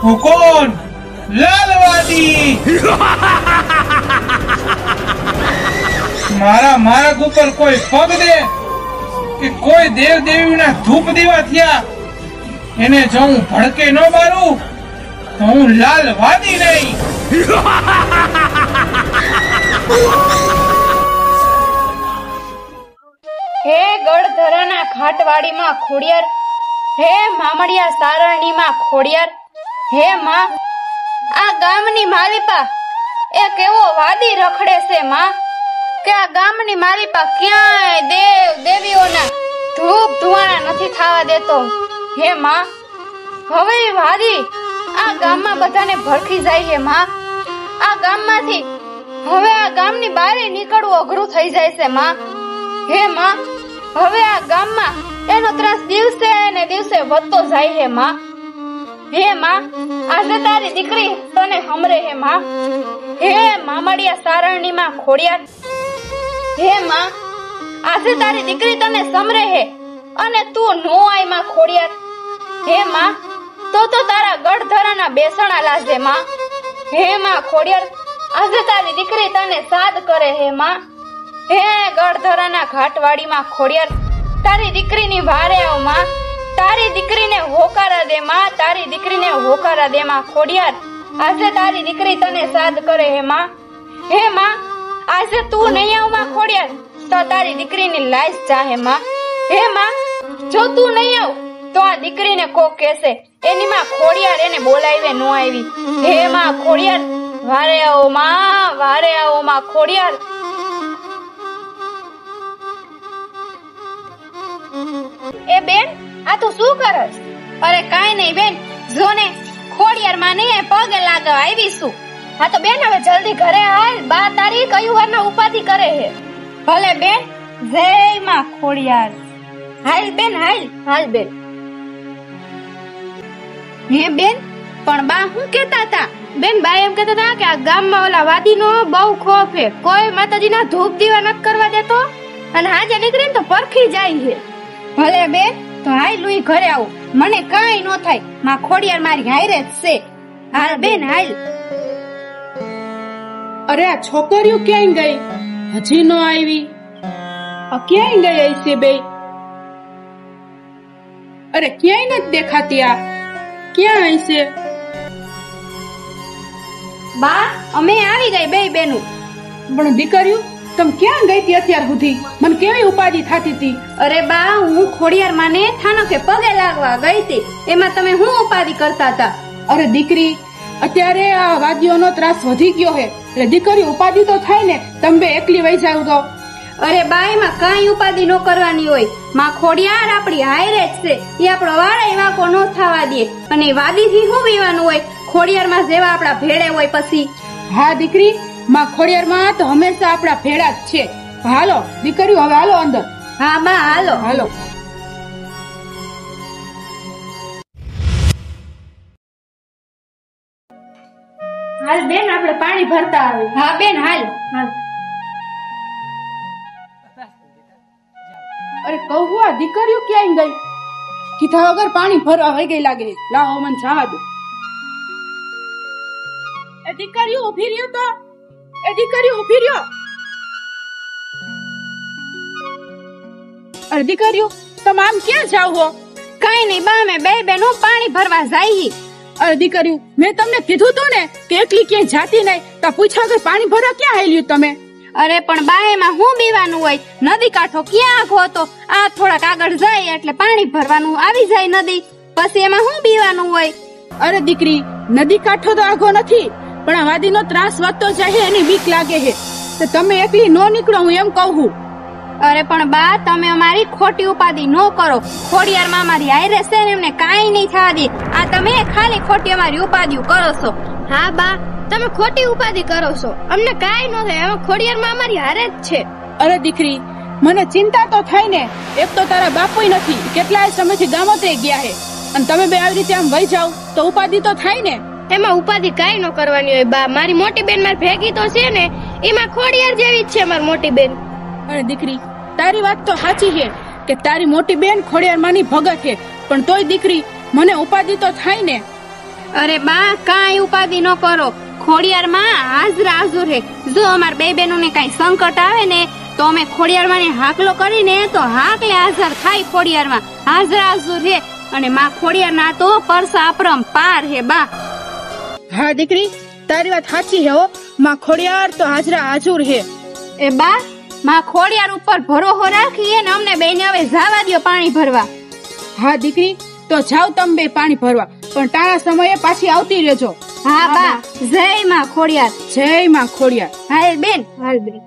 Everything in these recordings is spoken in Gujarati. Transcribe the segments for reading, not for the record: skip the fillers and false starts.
હું કોણ? લાલવાદી. મારા માર્ગ ઉપર કોઈ પગ દે કે કોઈ દેવ દેવીના ધૂપ દીવા થયા, એને જો હું ભડકે ન મારું તો હું લાલવાદી નહીં. હે ગળધરાના ઘાટવાડીમાં ખોડિયાર, હે મામડિયા સારણીમાં ખોડિયાર, હે માં આ ગામની માલિપા એ કેવો વાદી રખડે છે માં, કે આ ગામની માલિપા ક્યાંય દેવ દેવીઓના ધૂપ ધુવાણા નથી થવા દેતો. હે માં હવે વાદી આ ગામમાં બધાને ભડકી જાય છે માં. આ ગામમાંથી હવે આ ગામની બહાર નીકળવું અઘરું થઈ જાય છે માં. હે માં હવે આ ગામમાં એનો ત્રાસ દિવસે ને દિવસે વધતો જાય છે માં. હે માં આજે તારી દીકરી તને હમરે હે માં. હે મામડિયા સારણી માં ખોડિયાર, હે માં આજે તારી દીકરી તને સમરે હે અને તું નો આય માં ખોડિયાર. હે માં તો તારા ગઢધરાના બેસણા લાજે માં. હે માં ખોડિયાર આજે તારી દીકરી તને સાદ કરે હે માં. હે ગઢધરાના ઘાટવાડીમાં ખોડિયાર તારી દીકરીની વારે આવ માં. તારી દીકરીને હોકારા દે માં, તારી દીકરીને હોકારા દે માં ખોડિયાર. આજે તારી દીકરી તને સાદ કરે હે માં. હે માં આજે તું નહીં આવ માં ખોડિયાર તો તારી દીકરીની લાશ જાહે માં. હે માં જો તું નહીં આવ તો આ દીકરીને કોક કહેશે એની માં ખોડિયાર એને બોલાવે નો આવી. હે માં ખોડિયાર વારે આવો માં, વારે આવો માં ખોડિયાર. એ બેન આ તું શું કરસ? અરે કાઈ નહીં બેન, જો ને ખોડિયાર માં નહીં પગે લાગવા આવીશું. હા તો બેન હવે જલ્દી ઘરે હાલ, બા તારી કયું વારના ઉપાધિ કરે હે. ભલે બેન, જય માં ખોડિયાર. હાલ બેન હાલ, હાલ બેન. હે બેન પણ બા શું કેતા હતા? બેન બા એમ કેતા હતા કે આ ગામમાં ઓલા વાદીનો બહુ ખોફ હે, કોઈ માતાજીના ધૂપ દીવા નથી કરવા દેતો અને હાજે નીકળીને તો પરખી જાય છે. ભલે બેન તો હાલ લુઈ ઘરે આવું, મને કાઈ નો થાય, માં ખોડિયાર મારી હારે જ છે. હાલ બેન હાલ. અરે આ છોકરીઓ ક્યાંય ગઈ? હજી નો આવી. ક્યાંય ગઈ હશે બે? અરે ક્યાંય નથી દેખાતી. આ ક્યાં હશે? બા અમે આવી ગઈ બે બેનું. પણ દીકરીઓ તમે ક્યાં ગઈ હતી અત્યાર સુધી? મને કેવી ઉપાધિ થતી હતી? અરે બા હું ખોડિયાર માને થાનો કે પગે લાગવા ગઈ હતી, એમાં તમે હું ઉપાધિ કરતા હતા? અરે દીકરી અત્યારે આ વાદીઓનો ત્રાસ વધી ગયો હે, એટલે દીકરી ઉપાધિ તો થાય ને. તમે બે એકલી વહી જાવ તો? અરે બા એમાં કઈ ઉપાધિ નો કરવાની હોય, માં ખોડિયાર આપડી હારે જ છે, એ આપણો વાળા વાંકો નો થવા દે. અને વાદી થી શું પીવાનું હોય, ખોડિયાર માં જેવા આપડા ભેળે હોય પછી. હા દીકરી માં ખોડિયાર માં તો હંમેશા આપડા ભેળા જ છે. હાલો દીકરીઓ હવે હાલો અંદર. હા બા હાલો હાલો. હાલ બેન આપણે પાણી ભરતા આવે. હા બેન હાલ હાલ. અરે કહું આ દીકરીઓ ક્યાંય ગઈ? કીધા વગર પાણી ભરવા વહી ગઈ લાગે. લાવો મને જવા દો. એ દીકરીઓ ઉભી રહ્યો તો, એ દીકરીઓ ઉભી રહ્યો. અરે દીકરીઓ તમે આમ ક્યાં જાવ હો? કઈ નહીં બા અમે બે બેનો પાણી ભરવા જઈએ. અરે દીકરીઓ મેં તમને કીધું તું ને કે એકલી ક્યાંય જાતી નહીં, તો પૂછા કે પાણી ભરવા ક્યાં આવેલું તમે? અરે પણ બા એમાં હું બીવાનું હોય, નદી કાંઠો ક્યાં આખો હતો, આ થોડાક આગળ જાય એટલે પાણી ભરવાનું આવી જાય નદી, પછી એમાં હું બીવાનું હોય? અરે દીકરી નદી કાંઠો તો આખો નથી, પણ આ વાદીનો ત્રાસ વધતો જાય એની બીક લાગે છે, તો તમે એકલી નો નીકળો હું એમ કહું. અરે પણ બા તમે અમારી ખોટી ઉપાધિ નો કરો, ખોડિયાર માં અમારી હારે છે ને એમને કાઈ નહીં થવા દે. આ તમે ખાલી ખોટી અમારી ઉપાધિ કરો છો. હા બા તમે ખોટી ઉપાધિ કરો છો, અમને કાઈ નો થાય, અમે ખોડિયાર માં અમારી હારે જ છે. અરે દીકરી મને ચિંતા તો થાય ને, એક તો તારા બાપુય નથી, કેટલાય સમયથી ગામોતરે ગયા હે, અને તમે બે આવી રીતે આમ વહી જાવ તો ઉપાધિ તો થાય ને. એમાં ઉપાધિ કાઈ નો કરવાની હોય બા, મારી મોટી બેન મારી ભેગી તો છે ને, એમાં ખોડિયાર જેવી જ છે મારી મોટી બેન. અરે દીકરી તારી વાત તો સાચી છે, કે તારી મોટી બેન ખોડિયારમાંની ભગત છે, પણ તોય દીકરી મને ઉપાધિ તો થાય ને. અરે બા, કાંઈ ઉપાધિ ન કરો. ખોડિયારમાં હાજરા હાજર હે. જો અમાર બે બહેનોને કાંઈ સંકટ આવે ને તો અમે ખોડિયારમાં હાકલો કરીને તો હાકલે હાજર થાય. ખોડિયારમાં હાજરા હાજર હે અને માં ખોડિયારના તો પરસા અપરમ પાર હે બા. હા દીકરી, તારી વાત સાચી હે હો. માં ખોડિયાર તો હાજરા હાજર હે. એ બા, માં ખોડિયાર ઉપર ભરોસો રાખીએ ને અમને બેને હવે જવા દ્યો પાણી ભરવા. હા દીકરી, તો જાવ તમે બે પાણી ભરવા, પણ ટાણા સમયે પાછી આવતી રહેજો. હા બા, જય માં ખોડિયાર. જય માં ખોડિયાર. હાલ બેન, હાલ બેન.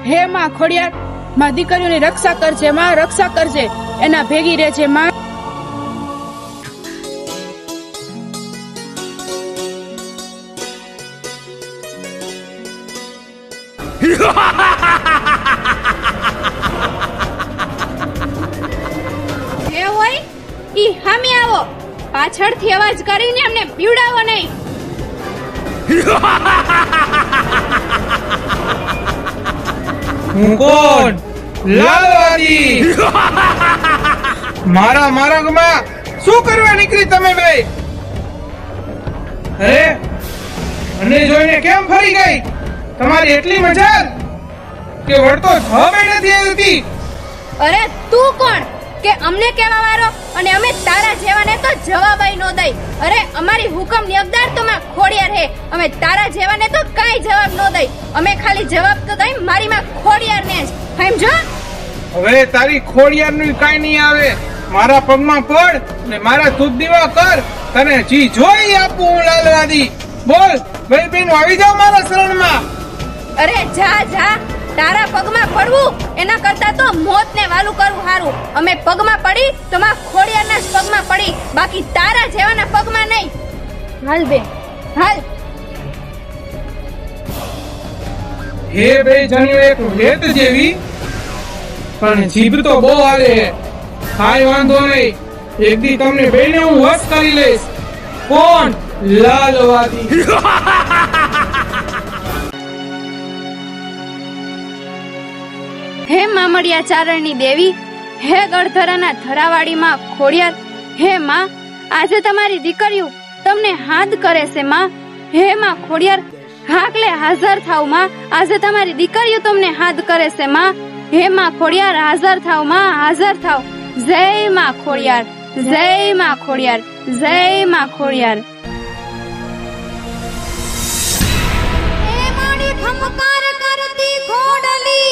હે માં ખોડિયાર, માં દીકરીઓની રક્ષા કરજે, માં રક્ષા કરજે, એના ભેગી રહેજે માં. એ હોય ઈ હામી આવો. પાછળથી અવાજ કરીને અમને પીવડાવો નહીં. હું કોણ? લાલવાદી. મારા માર્ગમાં શું કરવા નીકળી તમે બે? અરે, મને જોઈને કેમ ફરી ગઈ? તમારી એટલી મજાલ કે વળતો જવાબ નથી આવતી. અરે તું કોણ કે અમને કેવા વારો? અને અમે તારા જેવાને તો જવાબ નો દઈ. અરે અમારી હુકમ નિયમદાર તો માં ખોડિયાર હે. અમે તારા જેવાને તો કાઈ જવાબ નો દઈ. અમે ખાલી જવાબ તો દઈ મારી માં ખોડિયાર ને જ. સમજો? હવે તારી ખોડિયારનું કાઈ નહીં આવે. મારા પગમાં પડ ને મારા ધૂપ દીવા કર. તને જી જોઈ આપું હું લાલવાદી. બોલ, ભાઈ બેન આવી જાવ મારા શરણમાં. અરે જા જા, તારા પગમાં પડવું એના કરતા તો મોત ને વાલું કરવું હારું. અમે પગમાં પડી તો માં ખોડિયારના જ પગમાં પડી, બાકી તારા જેવાના પગમાં નહીં. હાલ બેન, હાલ. હે બે જણ્યો એક વેત જેવી, પણ જીભ તો બહુ હાલે. કાઈ વાંધો નહીં, એક દી તમને બેને હું વશ કરી લઈશ. કોણ? લાલવાદી. હે મામડિયા ચારણની દેવી, હે ગળધરાના થરાવાડીમાં ખોડિયાર, હે માં, આજે તમારી દીકરીઓ તમને હાથ કરે છે માં. હે માં ખોડિયાર, હાકલે હાજર થાવ માં. આજે તમારી દીકરીઓ તમને હાથ કરે છે માં. હે માં ખોડિયાર, હાજર થાવ માં, હાજર થાવ. જય માં ખોડિયાર, જય માં ખોડિયાર, જય માં ખોડિયાર. એ માડી ખમકાર કરતી ખોડલી,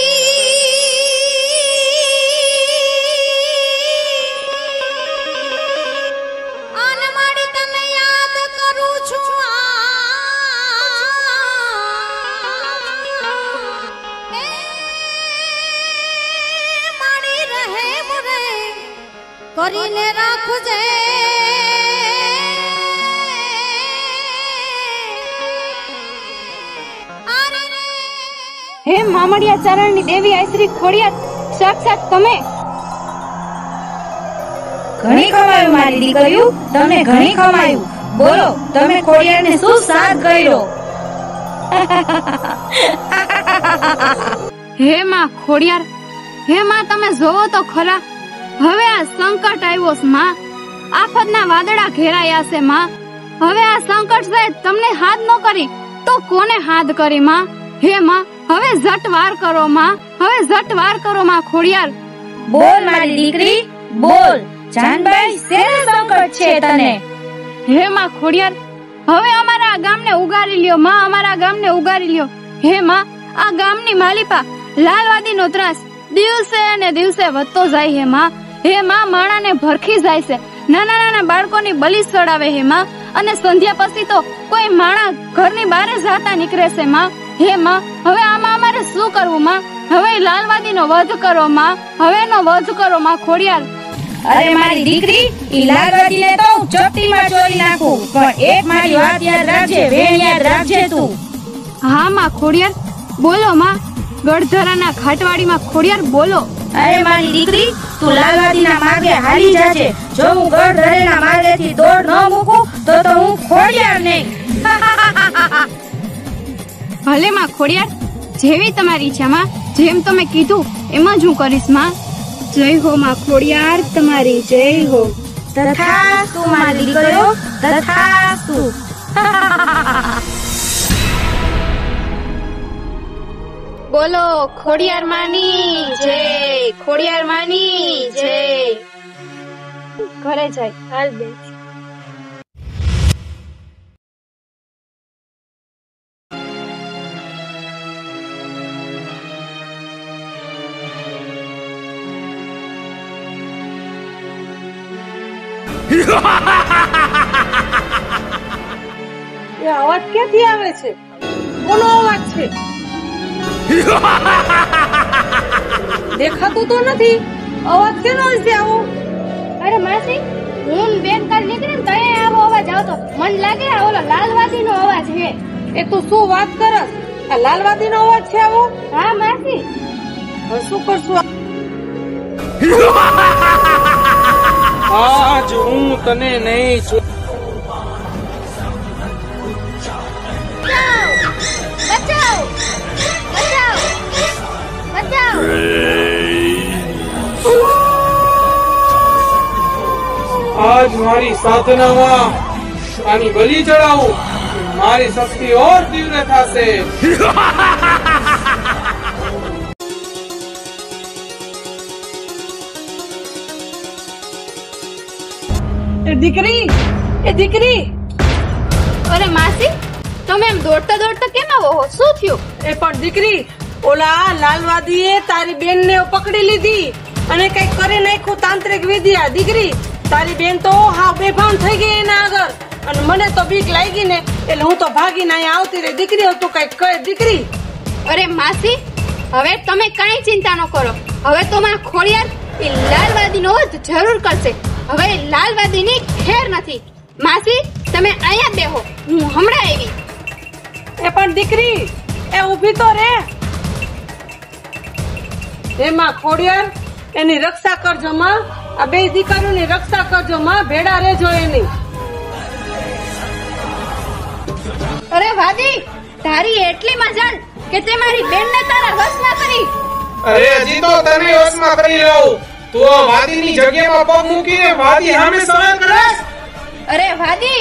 આન માડી તને યાદ કરું છું. માડી રહે મુરે કરીને રાખજે. હે મામડિયા ચારણની દેવી આશ્રી ખોડિયાર, સાક્ષાત તમે. ઘણી કમાયું મારી દીકરીઓ, તમે ઘણી કમાયું. બોલો, તમે ખોડિયારને શું સાથ કર્યો? હે માં ખોડિયાર, હે માં તમે જોવો તો ખરા. હવે આ સંકટ આવ્યો છે માં. આફતના વાદળા ઘેરાયા છે માં. હવે આ સંકટ સાહેબ તમને હાથ ન કરી તો કોને હાથ કરી માં? હે માં, હવે ઝટ વાર કરો માં. હવે ઝટ વાર કરો માં ખોડિયાર. બોલ મારી દીકરી, બોલ. જાનબાઈ, શેનું સંકટ છે તને? હે માં ખોડિયાર, હવે અમારા આ ગામને ઉગારી લ્યો માં. અમારા ગામને ઉગારી લ્યો. હે માં, આ ગામની માલિપા લાલવાદીનો ત્રાસ દિવસે ને દિવસે વધતો જાય હે માં. હે માં, માણાને ભરખી જાય છે. નાના નાના બાળકોની બલી ચડાવે હે માં. અને સંધ્યા પછી તો કોઈ માણા ઘરની બહાર જાતા નીકળે છે માં. હે માં, હવે આમાં અમારે શું કરવું માં? હવે લાલવાદીનો વધ કરો માં. હવે એનો વધ કરો માં ખોડિયાર. અરે મારી દીકરી, ઈ લાલવાદીને તો હું ચપટીમાં ચોરી નાખું, પણ એક મારી વાત યાદ રાખજે, વેણ યાદ રાખજે તું. હા માં ખોડિયાર, બોલો માં. ગઢધરાના ઘાટવાડીમાં ખોડિયાર બોલો. અરે મારી દીકરી, તું લાલવાદીના માર્ગે હાલી જાજે. જો હું ગઢધરેના માર્ગેથી દોડ ન મૂકું તો હું ખોડિયાર નહીં. ભલે માં ખોડિયાર, જેવી તમારી ઈચ્છા માં. જેમ તમે કીધું એમ જ હું કરીશ માં. જય હો માં ખોડિયાર, તમારી જય હો. તથાસ્તુ મારી દીકરીઓ, તથાસ્તુ. બોલો ખોડિયાર માની જય, ખોડિયાર માની જય. ઘરે જાય. હાલ બેન. એ અવાજ ક્યાંથી આવે છે? કોનો અવાજ છે? દેખાતું તો નથી. અવાજ કેનો હશે આવો? અરે માસી, હું ને બેન કાલ નીકળી ને તો આવો અવાજ આવતો. મને લાગે આ ઓલો લાલવાદી નો અવાજ છે. એ તું શું વાત કરસ? આ લાલવાદી નો અવાજ છે આવો? હા માસી. હવે શું કરશું? આજ હું તને નહીં છોડ. બચાવ, બચાવ, બચાવ. આજ મારી સાધનામાં આની બલિ ચડાવું, મારી શક્તિ ઓર તીવ્ર થશે. એ દીકરી, એ દીકરી. અરે માસી, તમે એમ દોડતા દોડતા કેમ આવો છો? શું થયું? એ પણ દીકરી, ઓલા લાલવાદીએ તારી બેન ને પકડી લીધી અને કઈક કરી નાખ્યું તાંત્રિક વિદ્યા. દીકરી, તારી બેન તો હા બેભાન થઈ ગઈ એના આગળ, અને મને તો બીક લાગી ને એટલે હું તો ભાગીને અહીંયા આવતી રહી. દીકરી, તું કઈક કહે દીકરી. અરે માસી, હવે તમે કાંઈ ચિંતા ન કરો. હવે તો માં ખોડિયાર એ લાલવાદીનો વધ જરૂર કરશે. હવે લાલવાદીની ખેર નથી. માસી, તમે અહીંયા બેહો, હું હમણાં આવી. એ પણ દીકરી, એ ઊભી તો રે. એમાં ખોડિયાર, એની રક્ષા કરજો માં. આ બે દીકરીઓની રક્ષા કરજો માં. ભેડા રહેજો એની. અરે વાદી, તારી એટલી મજાલ કે તે મારી બેનને તારા વશમાં કરી. અરે હજી તો તને વશમાં કરી લઉં. તું આ વાદીની જગ્યામાં પગ મૂકીને વાદી સામે સવાલ કરે. અરે વાદી,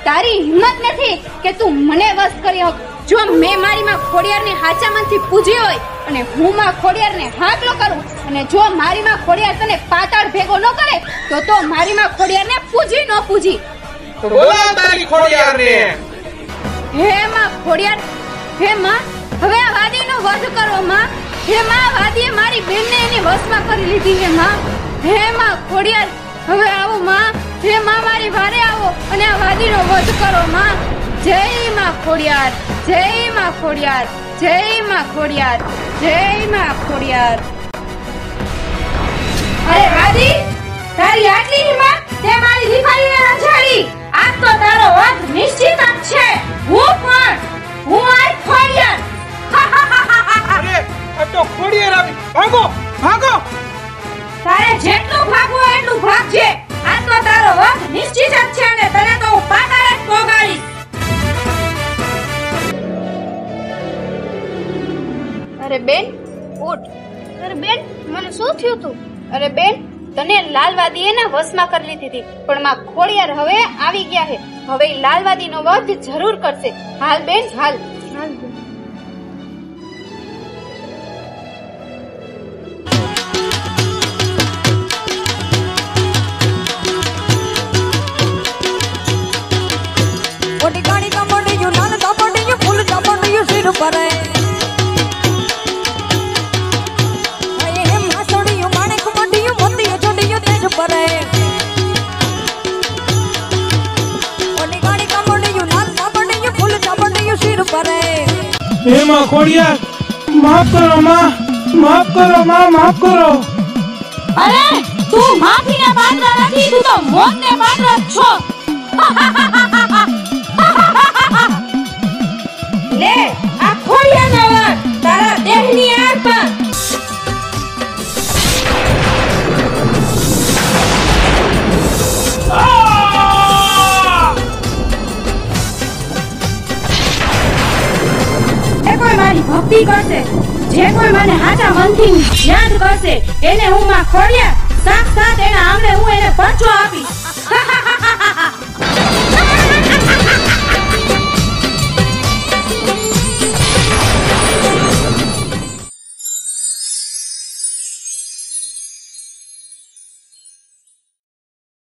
તારી હિંમત નથી કે તું મને વશ કરી હક. જો મેં મારી માં ખોડિયારને હાચા મનથી પૂજી હોય અને હું માં ખોડિયારને હાકલો કરું, અને જો મારી માં ખોડિયાર તને પાતાળ ભેગો ન કરે તો મારી માં ખોડિયારને પૂજી ન પૂજી. તો બોલાવ તારી ખોડિયારને. હે માં ખોડિયાર, હે માં, હવે આ વાદીનો વધ કરો માં. હે માં, વાદીએ મારી બેનને એની વશમાં કરી લીધી. હે માં, હે માં ખોડિયાર, હવે આવો માં. હે માં, મારી વારે આવો અને આ વાદીનો વધ કરો માં. જય માં ખોડિયાર, જય માં ખોડિયાર, જય માં ખોડિયાર, જય માં ખોડિયાર. અરે વાદી, તારી આટલી હિંમત તે મારી દીકરીને રંજાડી. આજ તો તારો વધ નિશ્ચિત જ છે. હું પણ, હું આજ ખોડિયાર. અરે આ તો ખોડિયાર આવી. ભાગો, ભાગો. તારે જેટલું ભાગવું હોય એટલું ભાગજે. આજ તો તારો વધ નિશ્ચિત જ છે અને તને તો હું પાતાળે જ પોગાડીશ. અરે બેન, ઉઠ. અરે બેન, મને શું થયું તું? અરે બેન, તને લાલવાદીએ ના વશમાં કરી લીધી હતી, પણ માં ખોડિયાર હવે આવી ગયા છે. હવે લાલવાદીનો વધ જરૂર કરશે. હાલ બેન, હાલ. હાલ બેન. ઓટી ગાડી કમડિયું નાન કમડિયું ફૂલ કમડિયું સિર પર હે હેમ હસડિયું માણેક મડિયું મોતીયું જોડિયું તેજ પર ઓટી ગાડી કમડિયું નાન કમડિયું ફૂલ કમડિયું સિર પર હે માં ખોડિયાર, માફ કરો માં, માફ કરો માં, માફ કરો. અરે તું માફીને પાત્ર નથી, તું તો મોતને પાત્ર છો. લે આ ખોડિયાનો વધ તારા દેહની આર પર. એ કોઈ મારી ભક્તિ કરશે જે કોઈ મને હાચા મનથી યાદ કરશે એને હું માં ખોડિયાર સાક્ષાત એના આંગણે હું એને